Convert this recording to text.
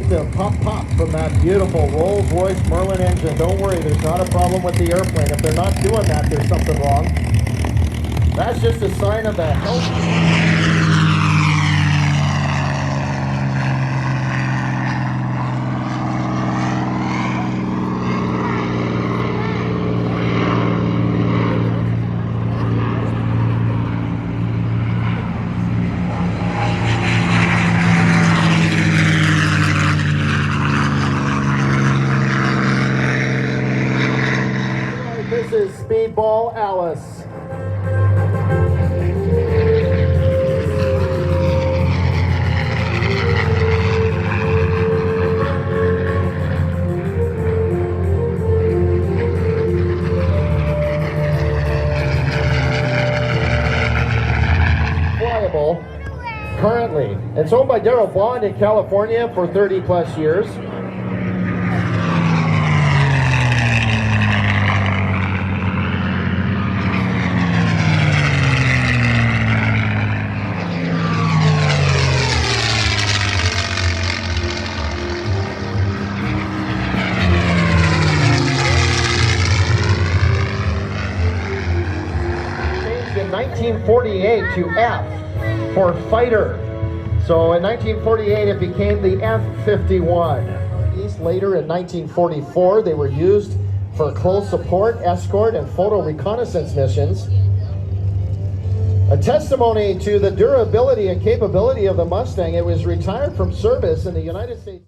the pop from that beautiful Rolls-Royce Merlin engine. Don't worry, there's not a problem with the airplane. If they're not doing that, there's something wrong. That's just a sign of the health. This is Speedball Alice. Flyable currently. It's owned by Darrell Bond in California for 30 plus years. In 1948 to F for fighter. So in 1948 it became the F-51. Later in 1944 they were used for close support, escort, and photo reconnaissance missions. A testimony to the durability and capability of the Mustang, it was retired from service in the United States.